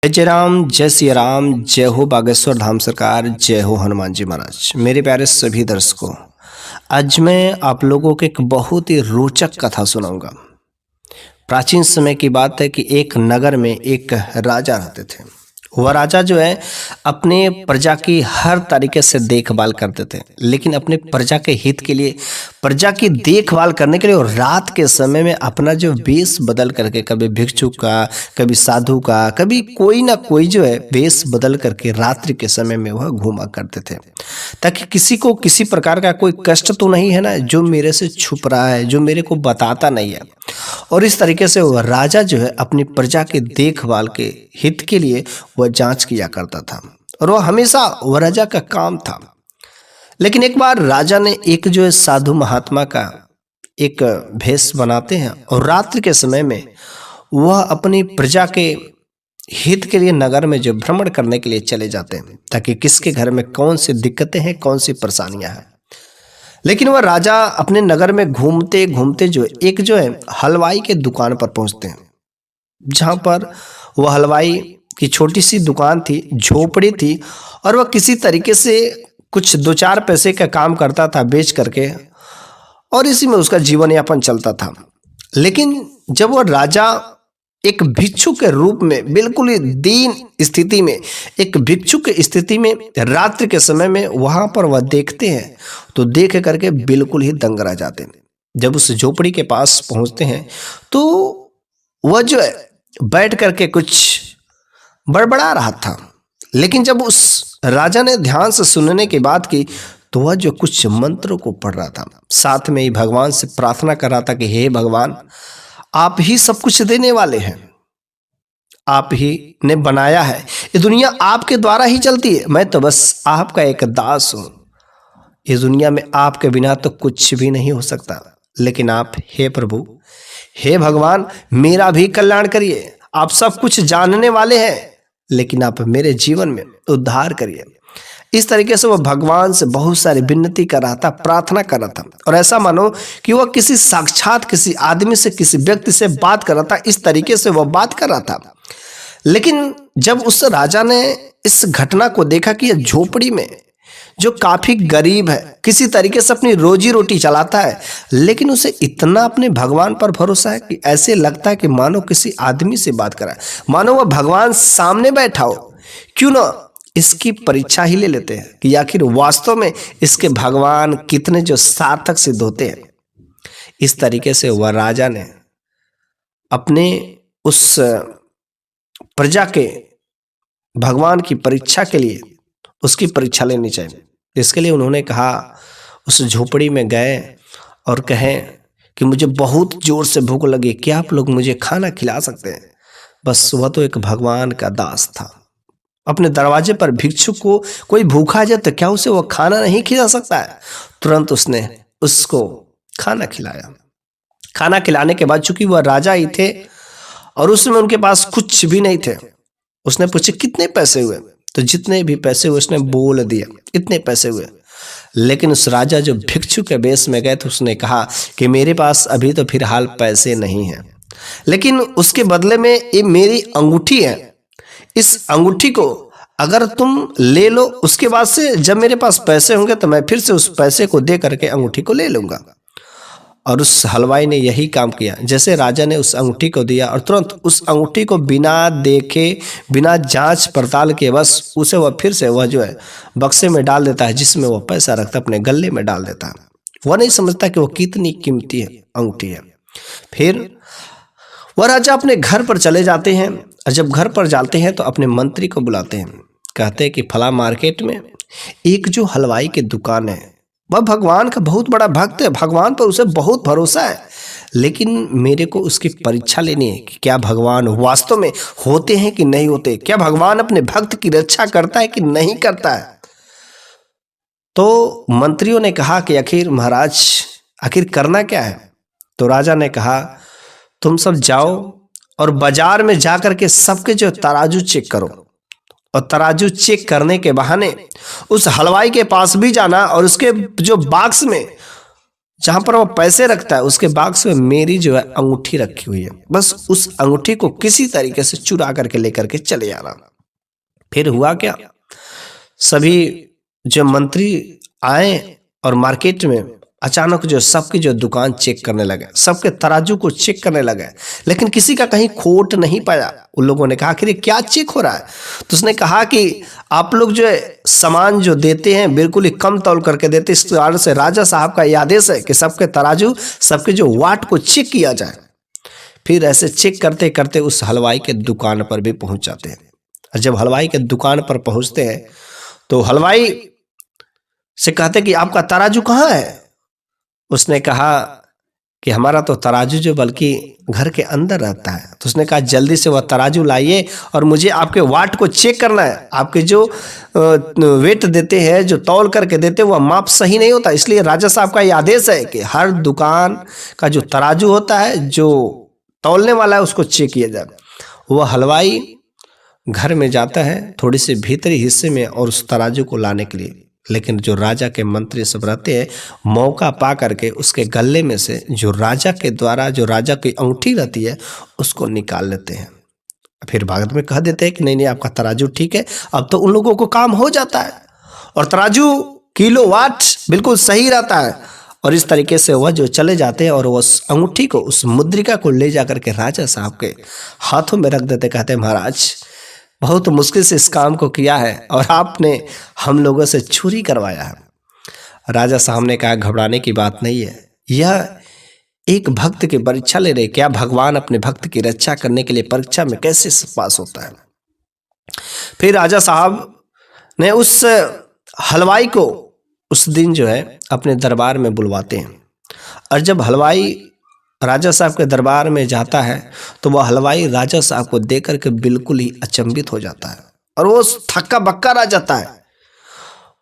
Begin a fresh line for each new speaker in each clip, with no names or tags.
जय राम, जय सिया राम, जय हो बागेश्वर धाम सरकार, जय हो हनुमान जी महाराज। मेरे प्यारे सभी दर्शकों, आज मैं आप लोगों को एक बहुत ही रोचक कथा सुनाऊंगा। प्राचीन समय की बात है कि एक नगर में एक राजा रहते थे। वह राजा जो है अपने प्रजा की हर तरीके से देखभाल करते थे, लेकिन अपने प्रजा के हित के लिए, प्रजा की देखभाल करने के लिए और रात के समय में अपना जो वेश बदल करके, कभी भिक्षुक का, कभी साधु का, कभी कोई ना कोई जो है वेश बदल करके रात्रि के समय में वह घूमा करते थे, ताकि किसी को किसी प्रकार का कोई कष्ट तो नहीं है ना जो मेरे से छुप रहा है, जो मेरे को बताता नहीं है। और इस तरीके से वह राजा जो है अपनी प्रजा के देखभाल के हित के लिए वह जांच किया करता था, और वह हमेशा वह राजा का काम था। लेकिन एक बार राजा ने एक जो है साधु महात्मा का एक भेष बनाते हैं, और रात्रि के समय में वह अपनी प्रजा के हित के लिए नगर में जो भ्रमण करने के लिए चले जाते हैं, ताकि किसके घर में कौन सी दिक्कतें हैं, कौन सी परेशानियां हैं। लेकिन वह राजा अपने नगर में घूमते घूमते जो एक जो है हलवाई के दुकान पर पहुंचते हैं, जहां पर वह हलवाई की छोटी सी दुकान थी, झोपड़ी थी, और वह किसी तरीके से कुछ दो चार पैसे का काम करता था बेच करके, और इसी में उसका जीवन यापन चलता था। लेकिन जब वह राजा एक भिक्षु के रूप में, बिल्कुल ही दीन स्थिति में, एक भिक्षु की स्थिति में रात्रि के समय में वहां पर वह देखते हैं, तो देख करके बिल्कुल ही दंग रह जाते हैं। जब उस झोपड़ी के पास पहुंचते हैं तो वह जो है बैठ करके कुछ बड़बड़ा रहा था। लेकिन जब उस राजा ने ध्यान से सुनने की बात की, तो वह जो कुछ मंत्रों को पढ़ रहा था, साथ में ही भगवान से प्रार्थना कर रहा था कि हे भगवान, आप ही सब कुछ देने वाले हैं, आप ही ने बनाया है, ये दुनिया आपके द्वारा ही चलती है, मैं तो बस आपका एक दास हूं। इस दुनिया में आपके बिना तो कुछ भी नहीं हो सकता, लेकिन आप हे प्रभु, हे भगवान, मेरा भी कल्याण करिए। आप सब कुछ जानने वाले हैं, लेकिन आप मेरे जीवन में उद्धार करिए। इस तरीके से वह भगवान से बहुत सारी विनती कर रहा था, प्रार्थना कर रहा था, और ऐसा मानो कि वह किसी साक्षात किसी आदमी से, किसी व्यक्ति से बात कर रहा था। इस तरीके से वह बात कर रहा था। लेकिन जब उस राजा ने इस घटना को देखा कि यह झोपड़ी में जो काफी गरीब है, किसी तरीके से अपनी रोजी रोटी चलाता है, लेकिन उसे इतना अपने भगवान पर भरोसा है कि ऐसे लगता है कि मानो किसी आदमी से बात कर रहा है, मानो वह भगवान सामने बैठा हो। क्यों ना इसकी परीक्षा ही ले लेते हैं कि आखिर वास्तव में इसके भगवान कितने जो सार्थक सिद्ध होते हैं। इस तरीके से वह राजा ने अपने उस प्रजा के भगवान की परीक्षा के लिए उसकी परीक्षा लेनी चाहिए। इसके लिए उन्होंने कहा, उस झोपड़ी में गए और कहें कि मुझे बहुत जोर से भूख लगी, क्या आप लोग मुझे खाना खिला सकते हैं? बस वह तो एक भगवान का दास था। अपने दरवाजे पर भिक्षुक को कोई भूखा जाए तो क्या उसे वह खाना नहीं खिला सकता है? तुरंत उसने उसको खाना खिलाया। खाना खिलाने के बाद, चूंकि वह राजा ही थे और उसमें उनके पास कुछ भी नहीं थे, उसने पूछे कितने पैसे हुए? तो जितने भी पैसे हुए उसने बोल दिया, इतने पैसे हुए। लेकिन उस राजा जो भिक्षु के वेश में गए थे, उसने कहा कि मेरे पास अभी तो फिलहाल पैसे नहीं हैं, लेकिन उसके बदले में ये मेरी अंगूठी है, इस अंगूठी को अगर तुम ले लो, उसके बाद से जब मेरे पास पैसे होंगे तो मैं फिर से उस पैसे को दे करके अंगूठी को ले लूंगा। और उस हलवाई ने यही काम किया। जैसे राजा ने उस अंगूठी को दिया, और तुरंत उस अंगूठी को बिना देखे, बिना जांच पड़ताल के, बस उसे वह फिर से वह जो है बक्से में डाल देता है, जिसमें वह पैसा रखता है, अपने गले में डाल देता है। वह नहीं समझता कि वह कितनी कीमती है अंगूठी है। फिर वह राजा अपने घर पर चले जाते हैं, और जब घर पर जाते हैं तो अपने मंत्री को बुलाते हैं। कहते हैं कि फला मार्केट में एक जो हलवाई की दुकान है, वह भगवान का बहुत बड़ा भक्त है, भगवान पर उसे बहुत भरोसा है, लेकिन मेरे को उसकी परीक्षा लेनी है कि क्या भगवान वास्तव में होते हैं कि नहीं होते, क्या भगवान अपने भक्त की रक्षा करता है कि नहीं करता है। तो मंत्रियों ने कहा कि आखिर महाराज, आखिर करना क्या है? तो राजा ने कहा, तुम सब जाओ और बाजार में जाकर के सबके जो तराजू चेक करो, और तराजू चेक करने के बहाने उस हलवाई के पास भी जाना, और उसके जो बॉक्स में जहां पर वो पैसे रखता है उसके बॉक्स में मेरी जो है अंगूठी रखी हुई है। बस उस अंगूठी को किसी तरीके से चुरा करके लेकर के चले आना। फिर हुआ क्या, सभी जो मंत्री आए और मार्केट में अचानक जो सबकी जो दुकान चेक करने लगे, सबके तराजू को चेक करने लगे, लेकिन किसी का कहीं खोट नहीं पाया। उन लोगों ने कहा कि ये क्या चेक हो रहा है? तो उसने कहा कि आप लोग जो है सामान जो देते हैं बिल्कुल ही कम तौल करके देते, इस कारण से राजा साहब का यह आदेश है कि सबके तराजू, सबके जो वाट को चेक किया जाए। फिर ऐसे चेक करते करते उस हलवाई के दुकान पर भी पहुंच जाते हैं। और जब हलवाई के दुकान पर पहुंचते हैं तो हलवाई से कहते कि आपका तराजू कहाँ है? उसने कहा कि हमारा तो तराजू जो बल्कि घर के अंदर रहता है। तो उसने कहा जल्दी से वह तराजू लाइए और मुझे आपके वाट को चेक करना है। आपके जो वेट देते हैं, जो तौल करके देते हैं, वह माप सही नहीं होता। इसलिए राजा साहब का यह आदेश है कि हर दुकान का जो तराजू होता है, जो तौलने वाला है, उसको चेक किया जाए। वह हलवाई घर में जाता है थोड़ी सी भीतरी हिस्से में और उस तराजू को लाने के लिए, लेकिन जो राजा के मंत्री सब रहते हैं मौका पा करके उसके गले में से जो राजा के द्वारा जो राजा की अंगूठी रहती है उसको निकाल लेते हैं। फिर भगत में कह देते हैं कि नहीं नहीं आपका तराजू ठीक है। अब तो उन लोगों को काम हो जाता है और तराजू किलो वाट बिल्कुल सही रहता है। और इस तरीके से वह जो चले जाते हैं और उस अंगूठी को, उस मुद्रिका को ले जा करके राजा साहब के हाथों में रख देते। कहते हैं महाराज बहुत मुश्किल से इस काम को किया है और आपने हम लोगों से चोरी करवाया है। राजा साहब ने कहा घबराने की बात नहीं है, यह एक भक्त की परीक्षा ले रहे। क्या भगवान अपने भक्त की रक्षा करने के लिए परीक्षा में कैसे पास होता है? फिर राजा साहब ने उस हलवाई को उस दिन जो है अपने दरबार में बुलवाते हैं। और जब हलवाई राजा साहब के दरबार में जाता है तो वह हलवाई राजा साहब को देख करके बिल्कुल ही अचंभित हो जाता है और वो थक्का बक्का रह जाता है।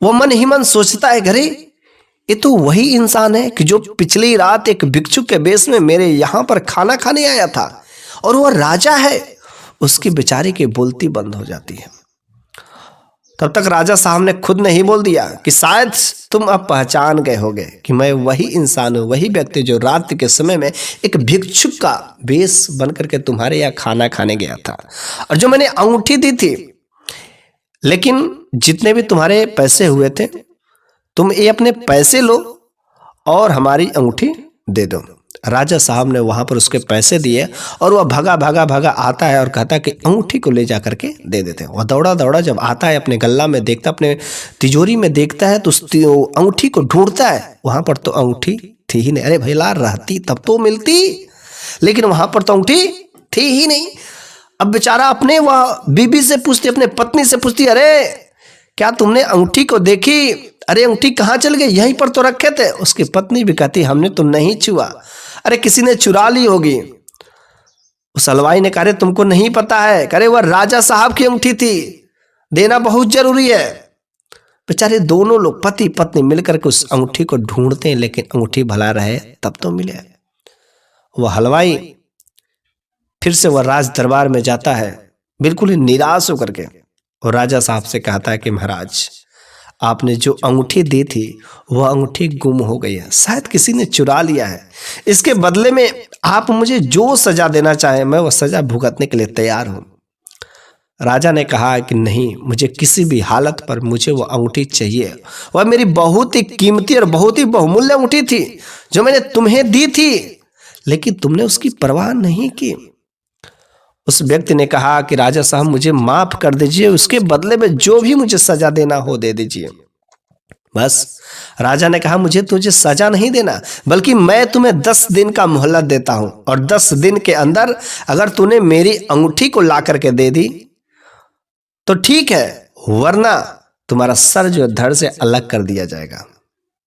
वो मन ही मन सोचता है घरे ये तो वही इंसान है कि जो पिछली रात एक भिक्षुक के बेस में मेरे यहाँ पर खाना खाने आया था और वह राजा है। उसकी बेचारी की बोलती बंद हो जाती है। तब तक राजा साहब ने खुद ने ही बोल दिया कि शायद तुम अब पहचान गए होगे कि मैं वही इंसान हूँ, वही व्यक्ति जो रात के समय में एक भिक्षुक का वेश बन करके तुम्हारे यहाँ खाना खाने गया था और जो मैंने अंगूठी दी थी। लेकिन जितने भी तुम्हारे पैसे हुए थे तुम ये अपने पैसे लो और हमारी अंगूठी दे दो। राजा साहब ने वहां पर उसके पैसे दिए और वह भागा भागा भागा आता है और कहता है कि अंगूठी को ले जा करके दे देते हैं। वह दौड़ा दौड़ा जब आता है अपने गल्ला में देखता, अपने तिजोरी में देखता है तो उस अंगूठी को ढूंढता है। वहां पर तो अंगूठी थी ही नहीं। अरे भैया रहती तब तो मिलती, लेकिन वहां पर तो अंगूठी थी ही नहीं। अब बेचारा अपने वह बीबी से पूछती, अपने पत्नी से पूछती, अरे क्या तुमने अंगूठी को देखी? अरे अंगूठी कहाँ चल गई? यहीं पर तो रखे थे। उसकी पत्नी भी कहती हमने तो नहीं छुआ, अरे किसी ने चुरा ली होगी। उस हलवाई ने कहा तुमको नहीं पता है? करे वह राजा साहब की अंगूठी थी, देना बहुत जरूरी है। बेचारे दोनों लोग पति पत्नी मिलकर के उस अंगूठी को ढूंढते हैं, लेकिन अंगूठी भला रहे तब तो मिले। वह हलवाई फिर से वह राज दरबार में जाता है बिल्कुल ही निराश होकर के और राजा साहब से कहता है कि महाराज आपने जो अंगूठी दी थी वह अंगूठी गुम हो गई है, शायद किसी ने चुरा लिया है। इसके बदले में आप मुझे जो सजा देना चाहें मैं वह सजा भुगतने के लिए तैयार हूं। राजा ने कहा कि नहीं, मुझे किसी भी हालत पर मुझे वह अंगूठी चाहिए। वह मेरी बहुत ही कीमती और बहुत ही बहुमूल्य अंगूठी थी जो मैंने तुम्हें दी थी, लेकिन तुमने उसकी परवाह नहीं की। उस व्यक्ति ने कहा कि राजा साहब मुझे माफ कर दीजिए, उसके बदले में जो भी मुझे सजा देना हो दे दीजिए। बस राजा ने कहा मुझे तुझे सजा नहीं देना, बल्कि मैं तुम्हें 10 दिन का मोहलत देता हूं और 10 दिन के अंदर अगर तूने मेरी अंगूठी को ला करके दे दी तो ठीक है, वरना तुम्हारा सर जो धड़ से अलग कर दिया जाएगा।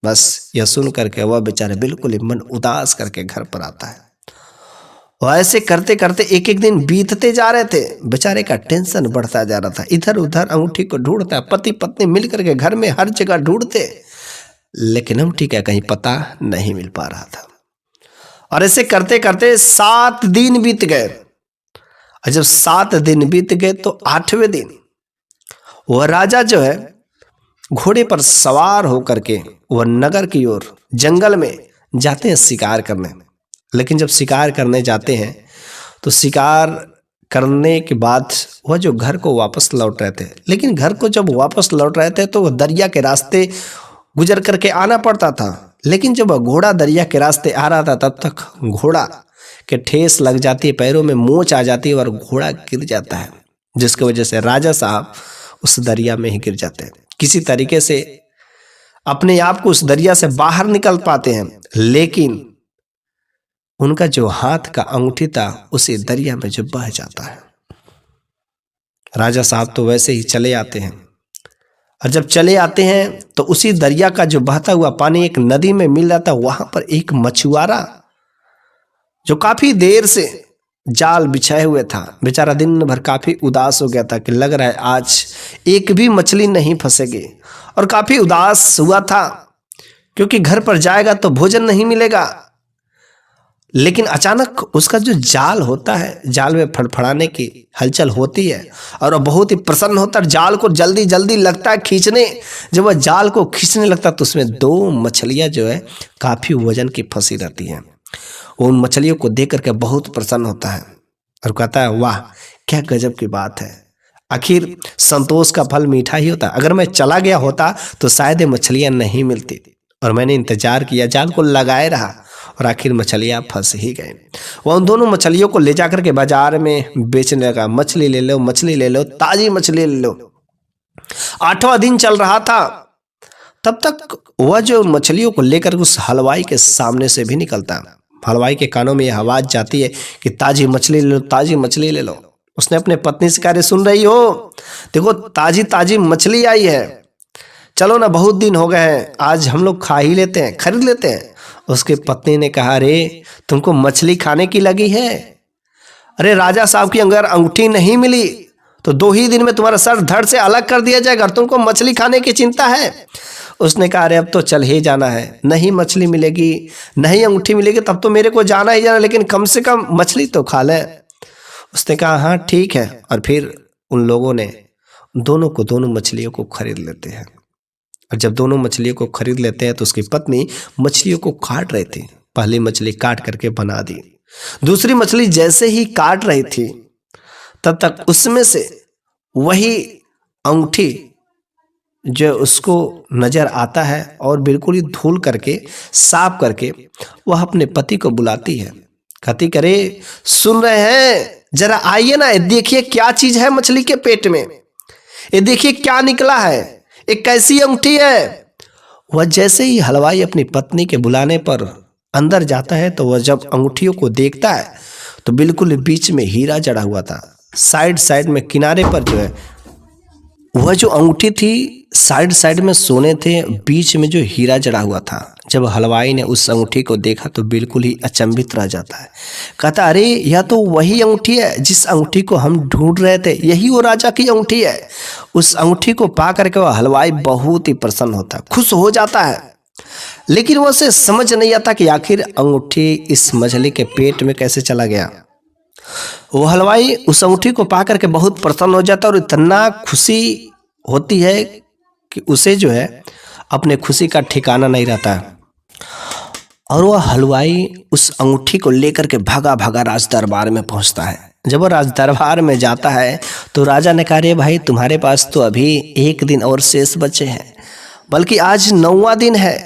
बस यह सुन करके वह बेचारे बिल्कुल ही मन उदास करके घर पर आता है। और ऐसे करते करते एक एक दिन बीतते जा रहे थे। बेचारे का टेंशन बढ़ता जा रहा था। इधर उधर अंगूठी को ढूंढता, पति पत्नी मिलकर के घर में हर जगह ढूंढते, लेकिन अंगूठी का कहीं पता नहीं मिल पा रहा था। और ऐसे करते करते 7 दिन बीत गए। और जब 7 दिन बीत गए तो 8वें दिन वह राजा जो है घोड़े पर सवार होकर के वह नगर की ओर जंगल में जाते हैं शिकार करने। लेकिन जब शिकार करने जाते हैं तो शिकार करने के बाद वह जो घर को वापस लौट रहे थे, लेकिन घर को जब वापस लौट रहे थे तो वह दरिया के रास्ते गुजर करके आना पड़ता था। लेकिन जब वह घोड़ा दरिया के रास्ते आ रहा था तब तक घोड़ा के ठेस लग जाती है, पैरों में मोच आ जाती है और घोड़ा गिर जाता है, जिसकी वजह से राजा साहब उस दरिया में ही गिर जाते हैं। किसी तरीके से अपने आप को उस दरिया से बाहर निकल पाते हैं, लेकिन उनका जो हाथ का अंगूठी था उसी दरिया में जो बह जाता है। राजा साहब तो वैसे ही चले आते हैं, और जब चले आते हैं तो उसी दरिया का जो बहता हुआ पानी एक नदी में मिल जाता है। वहां पर एक मछुआरा जो काफी देर से जाल बिछाए हुए था, बेचारा दिन भर काफी उदास हो गया था कि लग रहा है आज एक भी मछली नहीं फंसेगी, और काफी उदास हुआ था क्योंकि घर पर जाएगा तो भोजन नहीं मिलेगा। लेकिन अचानक उसका जो जाल होता है, जाल में फड़फड़ाने की हलचल होती है और वह बहुत ही प्रसन्न होता है, जाल को जल्दी जल्दी लगता है खींचने। जब वह जाल को खींचने लगता है तो उसमें 2 मछलियां जो है काफी वजन की फंसी रहती हैं। वो उन मछलियों को देख करके बहुत प्रसन्न होता है और कहता है वाह क्या गजब की बात है, आखिर संतोष का फल मीठा ही होता है। अगर मैं चला गया होता तो शायद ये मछलियां नहीं मिलती, और मैंने इंतजार किया, जाल को लगाए रहा और आखिर मछलियां फंस ही गए। वह उन दोनों मछलियों को ले जाकर के बाजार में बेचने लगा। मछली ले लो, मछली ले लो, ताजी मछली ले लो। 8वां दिन चल रहा था, तब तक वह जो मछलियों को लेकर उस हलवाई के सामने से भी निकलता है। हलवाई के कानों में यह आवाज जाती है कि ताजी मछली ले लो, ताजी मछली ले लो। उसने अपने पत्नी से कहा, सुन रही हो, देखो ताजी ताजी मछली आई है, चलो ना, बहुत दिन हो गए हैं, आज हम लोग खा ही लेते हैं, खरीद लेते हैं। उसकी पत्नी ने कहा, अरे तुमको मछली खाने की लगी है? अरे राजा साहब की अगर अंगूठी नहीं मिली तो 2 ही दिन में तुम्हारा सर धड़ से अलग कर दिया जाएगा, और तुमको मछली खाने की चिंता है। उसने कहा, अरे अब तो चल ही जाना है, नहीं मछली मिलेगी, नहीं अंगूठी मिलेगी, तब तो मेरे को जाना ही जाना, लेकिन कम से कम मछली तो खा ले। उसने कहा, हाँ ठीक है। और फिर उन लोगों ने दोनों मछलियों को खरीद लेते हैं। और जब दोनों मछलियों को खरीद लेते हैं तो उसकी पत्नी मछलियों को काट रही थी। पहली मछली काट करके बना दी, दूसरी मछली जैसे ही काट रही थी तब तक उसमें से वही अंगूठी जो उसको नजर आता है और बिल्कुल ही धुल करके साफ करके वह अपने पति को बुलाती है। कहती, करे सुन रहे हैं, जरा आइए ना, देखिए क्या चीज है मछली के पेट में, ये देखिए क्या निकला है, एक कैसी अंगूठी है। वह जैसे ही हलवाई अपनी पत्नी के बुलाने पर अंदर जाता है तो वह जब अंगूठियों को देखता है तो बिल्कुल बीच में हीरा जड़ा हुआ था। साइड साइड में किनारे पर जो है वह जो अंगूठी थी साइड साइड में सोने थे, बीच में जो हीरा जड़ा हुआ था। जब हलवाई ने उस अंगूठी को देखा तो बिल्कुल ही अचंभित रह जाता है। कहता, अरे यह तो वही अंगूठी है जिस अंगूठी को हम ढूंढ रहे थे, यही वो राजा की अंगूठी है। उस अंगूठी को पा करके वह हलवाई बहुत ही प्रसन्न होता है, खुश हो जाता है। लेकिन वो उसे समझ नहीं आता कि आखिर अंगूठी इस मछली के पेट में कैसे चला गया। वो हलवाई उस अंगूठी को पा करके बहुत प्रसन्न हो जाता है और इतना खुशी होती है कि उसे जो है अपने खुशी का ठिकाना नहीं रहता है। और वह हलवाई उस अंगूठी को लेकर के भागा भागा राज दरबार में पहुंचता है। जब वो राज दरबार में जाता है तो राजा ने कहा, रे भाई तुम्हारे पास तो अभी 1 दिन और शेष बचे हैं, बल्कि आज 9वां दिन है,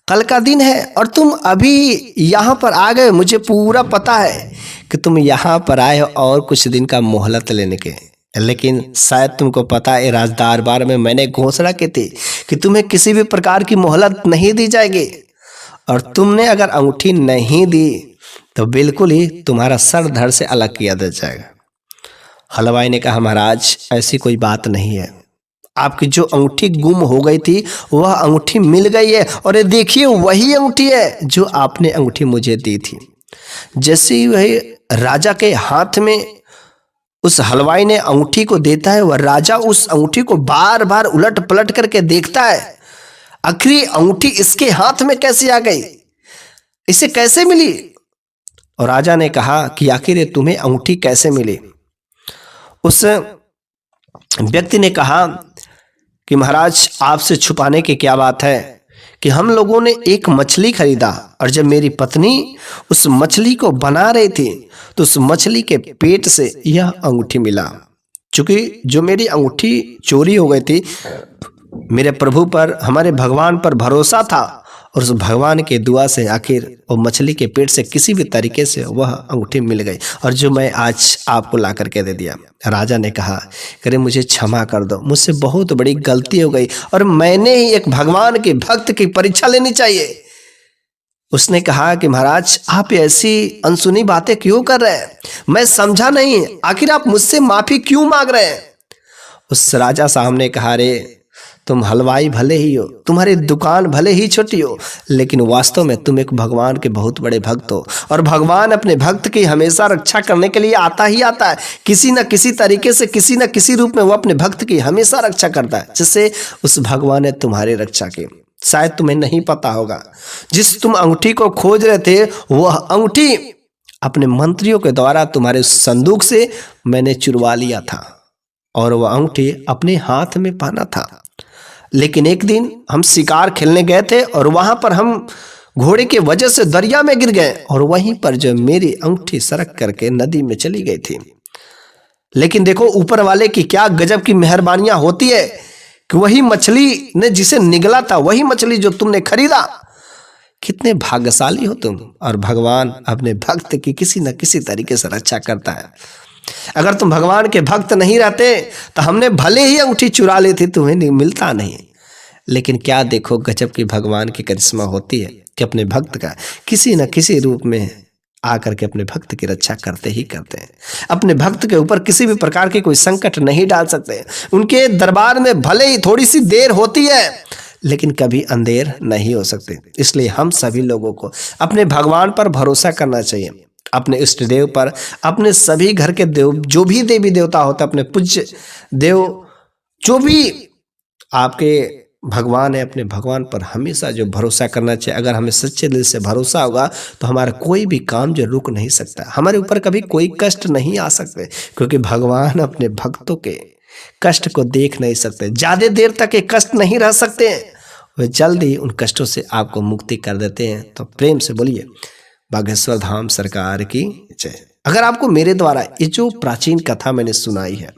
कल का दिन है, और तुम अभी यहाँ पर आ गए। मुझे पूरा पता है कि तुम यहाँ पर आए हो और कुछ दिन का मोहलत लेने के, लेकिन शायद तुमको पता है राज दरबार में मैंने घोषणा की थी कि तुम्हें किसी भी प्रकार की मोहलत नहीं दी जाएगी, और तुमने अगर अंगूठी नहीं दी तो बिल्कुल ही तुम्हारा सर धड़ से अलग किया जाएगा। हलवाई ने कहा, महाराज ऐसी कोई बात नहीं है, आपकी जो अंगूठी गुम हो गई थी वह अंगूठी मिल गई है, और ये देखिए वही अंगूठी है जो आपने अंगूठी मुझे दी थी। जैसे ही वही राजा के हाथ में उस हलवाई ने अंगूठी को देता है, वह राजा उस अंगूठी को बार बार उलट पलट करके देखता है, आखिर अंगूठी इसके हाथ में कैसे आ गई, इसे कैसे मिली। और राजा ने कहा कि आखिर तुम्हें अंगूठी कैसे मिली। उस व्यक्ति ने कहा कि महाराज आपसे छुपाने की क्या बात है, कि हम लोगों ने एक मछली खरीदा और जब मेरी पत्नी उस मछली को बना रही थी तो उस मछली के पेट से यह अंगूठी मिला। चूंकि जो मेरी अंगूठी चोरी हो गई थी, मेरे प्रभु पर, हमारे भगवान पर भरोसा था और उस भगवान के दुआ से आखिर वो मछली के पेट से किसी भी तरीके से वह अंगूठी मिल गई और जो मैं आज आपको ला करके दे दिया। राजा ने कहा, करे मुझे क्षमा कर दो, मुझसे बहुत बड़ी गलती हो गई और मैंने ही एक भगवान के भक्त की परीक्षा लेनी चाहिए। उसने कहा कि महाराज आप ऐसी अनसुनी बातें क्यों कर रहे हैं, मैं समझा नहीं, आखिर आप मुझसे माफी क्यों मांग रहे हैं। उस राजा साहब ने कहा, रे तुम हलवाई भले ही हो, तुम्हारी दुकान भले ही छोटी हो, लेकिन वास्तव में तुम एक भगवान के बहुत बड़े भक्त हो और भगवान अपने भक्त की हमेशा रक्षा करने के लिए आता ही आता है। किसी न किसी तरीके से, किसी न किसी रूप में वो अपने भक्त की हमेशा रक्षा करता है, जिससे उस भगवान ने तुम्हारी रक्षा की। शायद तुम्हें नहीं पता होगा, जिस तुम अंगूठी को खोज रहे थे वह अंगूठी अपने मंत्रियों के द्वारा तुम्हारे संदूक से मैंने चुरवा लिया था और वह अंगूठी अपने हाथ में पहना था। लेकिन एक दिन हम शिकार खेलने गए थे और वहां पर हम घोड़े के वजह से दरिया में गिर गए और वहीं पर जो मेरी अंगूठी सरक करके नदी में चली गई थी। लेकिन देखो ऊपर वाले की क्या गजब की मेहरबानियां होती है कि वही मछली ने जिसे निगला था, वही मछली जो तुमने खरीदा, कितने भाग्यशाली हो तुम। और भगवान अपने भक्त की किसी न किसी तरीके से रक्षा करता है। अगर तुम भगवान के भक्त नहीं रहते तो हमने भले ही अंगूठी चुरा ली थी, तुम्हें नहीं मिलता नहीं। लेकिन क्या देखो गजब की भगवान की करिश्मा होती है कि अपने भक्त का किसी न किसी रूप में आकर के अपने भक्त की रक्षा करते ही करते हैं। अपने भक्त के ऊपर किसी भी प्रकार के कोई संकट नहीं डाल सकते। उनके दरबार में भले ही थोड़ी सी देर होती है लेकिन कभी अंधेर नहीं हो सकते। इसलिए हम सभी लोगों को अपने भगवान पर भरोसा करना चाहिए, अपने इष्ट देव पर, अपने सभी घर के देव, जो भी देवी देवता होता है, अपने पूज्य देव, जो भी आपके भगवान है, अपने भगवान पर हमेशा जो भरोसा करना चाहिए। अगर हमें सच्चे दिल से भरोसा होगा तो हमारा कोई भी काम जो रुक नहीं सकता, हमारे ऊपर कभी कोई कष्ट नहीं आ सकते, क्योंकि भगवान अपने भक्तों के कष्ट को देख नहीं सकते। ज्यादा देर तक ये कष्ट नहीं रह सकते हैं, वे जल्दी उन कष्टों से आपको मुक्ति कर देते हैं। तो प्रेम से बोलिए बागेश्वर धाम सरकार की जय। अगर आपको मेरे द्वारा ये जो प्राचीन कथा मैंने सुनाई है,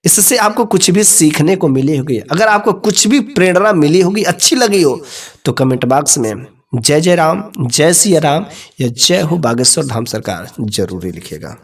इससे आपको कुछ भी सीखने को मिली होगी, अगर आपको कुछ भी प्रेरणा मिली होगी, अच्छी लगी हो, तो कमेंट बॉक्स में जय जय राम, जय सिया राम या जय हो बागेश्वर धाम सरकार जरूर लिखिएगा।